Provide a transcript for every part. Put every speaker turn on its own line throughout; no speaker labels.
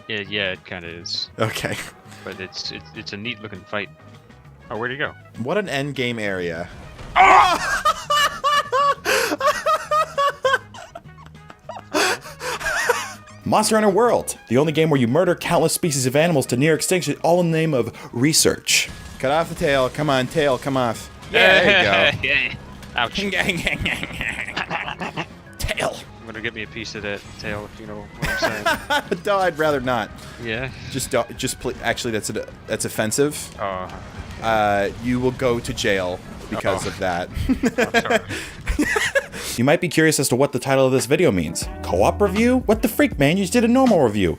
Yeah, it kind of is.
Okay.
But it's a neat looking fight. Oh, where'd he go?
What an end game area. Monster Hunter World, the only game where you murder countless species of animals to near extinction, all in the name of research. Cut off the tail. Come on, tail, come off. Yeah, there you go.
Ouch.
Tail.
I'm gonna get me a piece of that tail, if you know what I'm saying.
No, I'd rather not.
Yeah.
Actually, that's offensive.
Oh.
You will go to jail because of that.
I'm sorry.
You might be curious as to what the title of this video means. Co-op review? What the freak, man? You just did a normal review.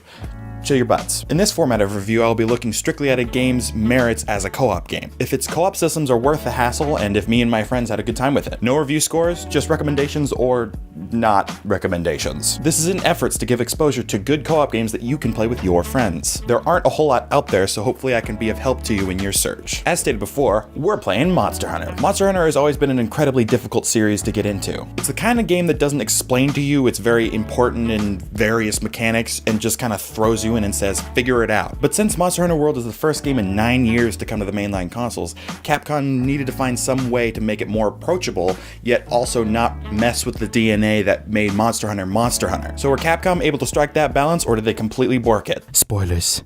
Chill your butts. In this format of review, I'll be looking strictly at a game's merits as a co-op game. If its co-op systems are worth the hassle, and if me and my friends had a good time with it. No review scores, just recommendations or not recommendations. This is in efforts to give exposure to good co-op games that you can play with your friends. There aren't a whole lot out there, so hopefully I can be of help to you in your search. As stated before, we're playing Monster Hunter. Monster Hunter has always been an incredibly difficult series to get into. It's the kind of game that doesn't explain to you its very important and various mechanics and just kind of throws you in and says, figure it out. But since Monster Hunter World is the first game in 9 years to come to the mainline consoles, Capcom needed to find some way to make it more approachable, yet also not mess with the DNA that made Monster Hunter Monster Hunter. So were Capcom able to strike that balance, or did they completely bork it? Spoilers.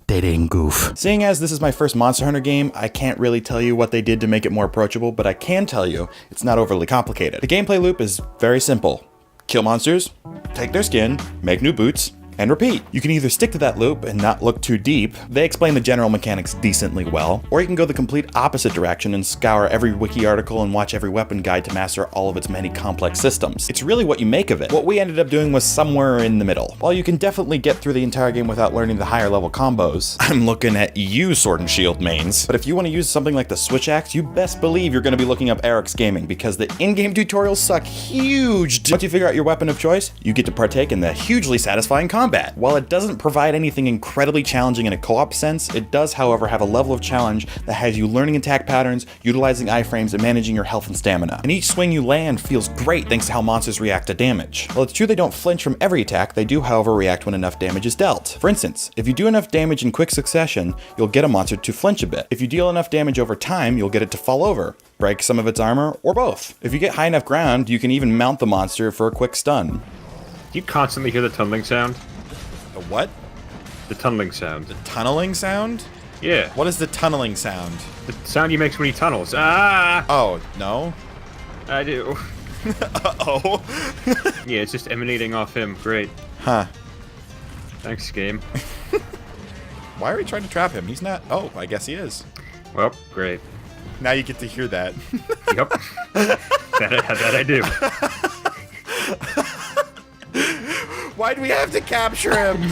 They didn't goof. Seeing as this is my first Monster Hunter game, I can't really tell you what they did to make it more approachable, but I can tell you it's not overly complicated. The gameplay loop is very simple. Kill monsters, take their skin, make new boots, and repeat. You can either stick to that loop and not look too deep, they explain the general mechanics decently well, or you can go the complete opposite direction and scour every wiki article and watch every weapon guide to master all of its many complex systems. It's really what you make of it. What we ended up doing was somewhere in the middle. While you can definitely get through the entire game without learning the higher level combos, I'm looking at you, Sword and Shield mains. But if you want to use something like the Switch Axe, you best believe you're going to be looking up Eric's Gaming, because the in-game tutorials suck huge. Once you figure out your weapon of choice, you get to partake in the hugely satisfying combat. While it doesn't provide anything incredibly challenging in a co-op sense, it does, however, have a level of challenge that has you learning attack patterns, utilizing iframes, and managing your health and stamina. And each swing you land feels great thanks to how monsters react to damage. While it's true they don't flinch from every attack, they do, however, react when enough damage is dealt. For instance, if you do enough damage in quick succession, you'll get a monster to flinch a bit. If you deal enough damage over time, you'll get it to fall over, break some of its armor, or both. If you get high enough ground, you can even mount the monster for a quick stun.
Do you constantly hear the tunneling sound?
The what?
The tunneling sound.
The tunneling sound?
Yeah.
What is the tunneling sound?
The sound he makes when he tunnels. Ah!
Oh, no?
I do.
Uh-oh.
Yeah, it's just emanating off him. Great.
Huh.
Thanks, game.
Why are we trying to trap him? He's not... Oh, I guess he is.
Well, great.
Now you get to hear that.
Yep. that I do.
Why'd we have to capture him?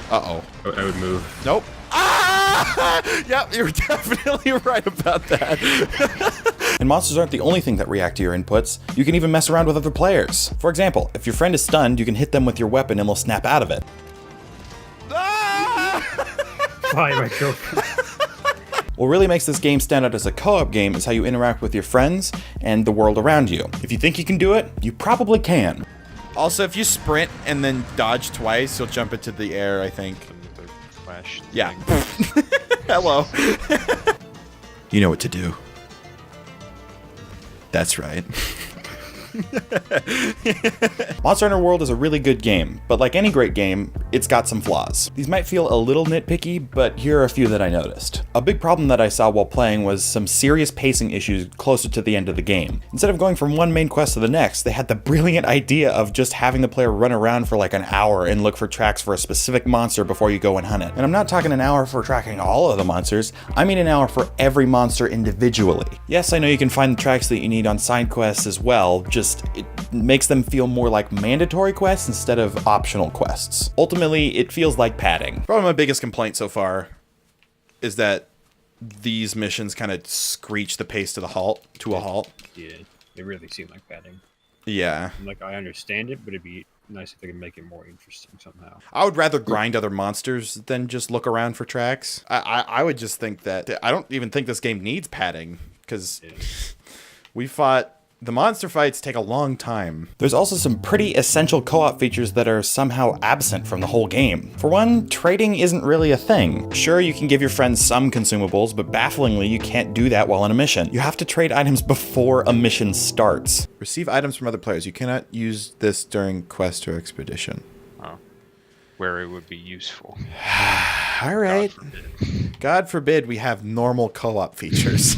Uh-oh.
I would move.
Nope. Ah! Yep, you're definitely right about that. And monsters aren't the only thing that react to your inputs. You can even mess around with other players. For example, if your friend is stunned, you can hit them with your weapon and they'll snap out of it. Ah!
Why am I joking?
What really makes this game stand out as a co-op game is how you interact with your friends and the world around you. If you think you can do it, you probably can. Also, if you sprint and then dodge twice, you'll jump into the air, I think.
The flash
Yeah.
thing.
Hello. You know what to do. That's right. Monster Hunter World is a really good game, but like any great game, it's got some flaws. These might feel a little nitpicky, but here are a few that I noticed. A big problem that I saw while playing was some serious pacing issues closer to the end of the game. Instead of going from one main quest to the next, they had the brilliant idea of just having the player run around for like an hour and look for tracks for a specific monster before you go and hunt it. And I'm not talking an hour for tracking all of the monsters, I mean an hour for every monster individually. Yes, I know you can find the tracks that you need on side quests as well, it makes them feel more like mandatory quests instead of optional quests. Ultimately, it feels like padding. Probably my biggest complaint so far is that these missions kind of screech the pace to a halt.
Yeah, they really seem like padding.
Yeah.
Like, I understand it, but it'd be nice if they could make it more interesting somehow.
I would rather grind other monsters than just look around for tracks. I would just think that I don't even think this game needs padding, because we fought The monster fights take a long time. There's also some pretty essential co-op features that are somehow absent from the whole game. For one, trading isn't really a thing. Sure, you can give your friends some consumables, but bafflingly, you can't do that while on a mission. You have to trade items before a mission starts. Receive items from other players. You cannot use this during quest or expedition.
Oh. Where it would be useful.
All right. God forbid we have normal co-op features.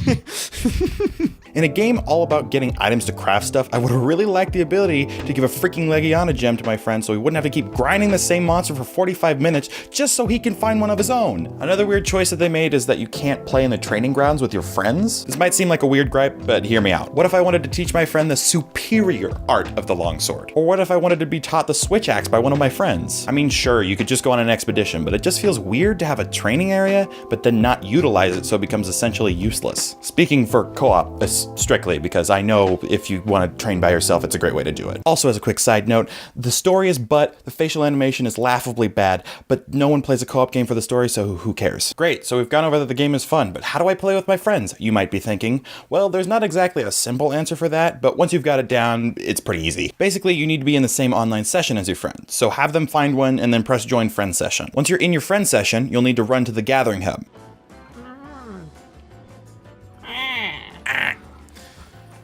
In a game all about getting items to craft stuff, I would really like the ability to give a freaking Legiana gem to my friend so he wouldn't have to keep grinding the same monster for 45 minutes just so he can find one of his own. Another weird choice that they made is that you can't play in the training grounds with your friends. This might seem like a weird gripe, but hear me out. What if I wanted to teach my friend the superior art of the longsword? Or what if I wanted to be taught the switch axe by one of my friends? I mean, sure, you could just go on an expedition, but it just feels weird to have a training area, but then not utilize it so it becomes essentially useless. Speaking for co-op, strictly, because I know if you want to train by yourself, it's a great way to do it. Also, as a quick side note, the story is the facial animation is laughably bad, but no one plays a co-op game for the story, so who cares? Great, so we've gone over that the game is fun, but how do I play with my friends? You might be thinking. Well, there's not exactly a simple answer for that, but once you've got it down, it's pretty easy. Basically, you need to be in the same online session as your friend, so have them find one and then press join friend session. Once you're in your friend session, you'll need to run to the gathering hub.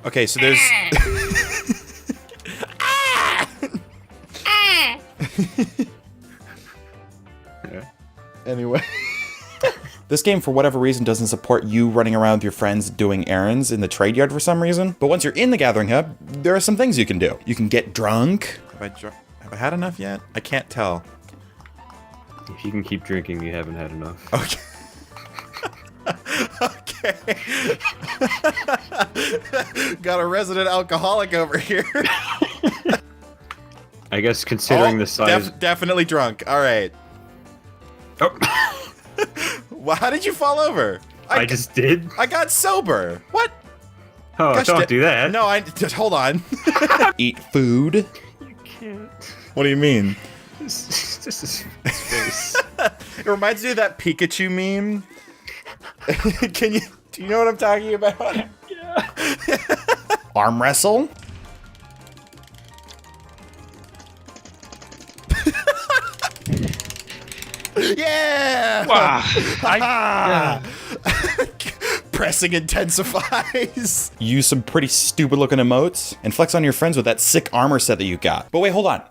Okay, so there's... Anyway. This game, for whatever reason, doesn't support you running around with your friends doing errands in the trade yard for some reason. But once you're in the gathering hub, there are some things you can do. You can get drunk. Have I had enough yet? I can't tell.
If you can keep drinking, you haven't had enough.
Okay. Okay. Got a resident alcoholic over here.
I guess considering the size...
Definitely drunk. All right.
Oh.
Well, how did you fall over?
I just did.
I got sober. What?
Oh,
Gosh,
don't do that.
No, just hold on. Eat food.
You can't.
What do you mean?
This is space.
It reminds me of that Pikachu meme. Do you know what I'm talking about?
Yeah.
Arm wrestle? Yeah!
Wow.
Pressing intensifies. Use some pretty stupid looking emotes and flex on your friends with that sick armor set that you got. But wait, hold on.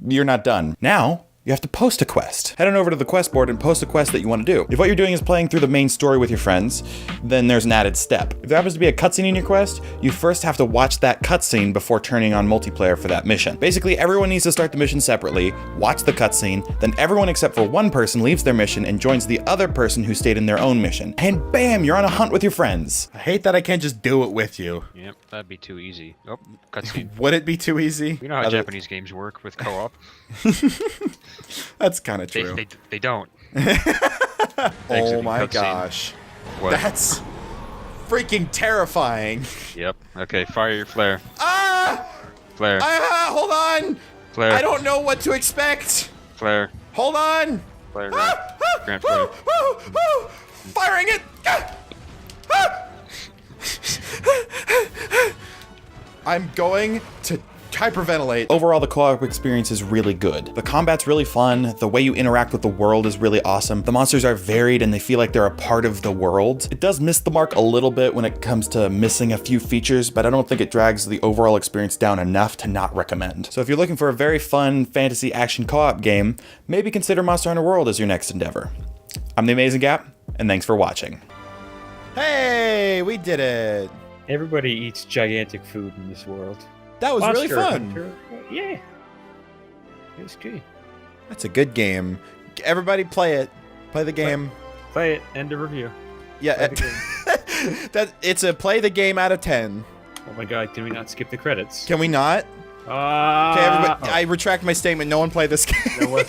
You're not done. Now, you have to post a quest. Head on over to the quest board and post a quest that you want to do. If what you're doing is playing through the main story with your friends, then there's an added step. If there happens to be a cutscene in your quest, you first have to watch that cutscene before turning on multiplayer for that mission. Basically, everyone needs to start the mission separately, watch the cutscene, then everyone except for one person leaves their mission and joins the other person who stayed in their own mission. And bam, you're on a hunt with your friends. I hate that I can't just do it with you.
Yep, that'd be too easy. Oh, cutscene.
Would it be too easy?
You know how Japanese games work with co-op?
That's kind of true.
They don't.
Oh my gosh.
What?
That's freaking terrifying.
Yep. Okay, fire your flare.
Ah!
Flare.
Hold on.
Flare.
I don't know what to expect.
Flare.
Hold on.
Flare.
Woo,
Grant flare.
woo, woo. Firing it. I'm going to hyperventilate. Overall, the co-op experience is really good. The combat's really fun. The way you interact with the world is really awesome. The monsters are varied and they feel like they're a part of the world. It does miss the mark a little bit when it comes to missing a few features, but I don't think it drags the overall experience down enough to not recommend. So if you're looking for a very fun fantasy action co-op game, maybe consider Monster Hunter World as your next endeavor. I'm TheAmazinggap, and thanks for watching. Hey, we did it.
Everybody eats gigantic food in this world.
That was really
Monster
fun.
Hunter. Yeah. It was good.
That's a good game. Everybody play it. Play the game.
Play it. End of review.
Yeah. It's a play the game out of 10.
Oh my god, can we not skip the credits?
Can we not? Okay, everybody, I retract my statement. No one play this game.
You know what?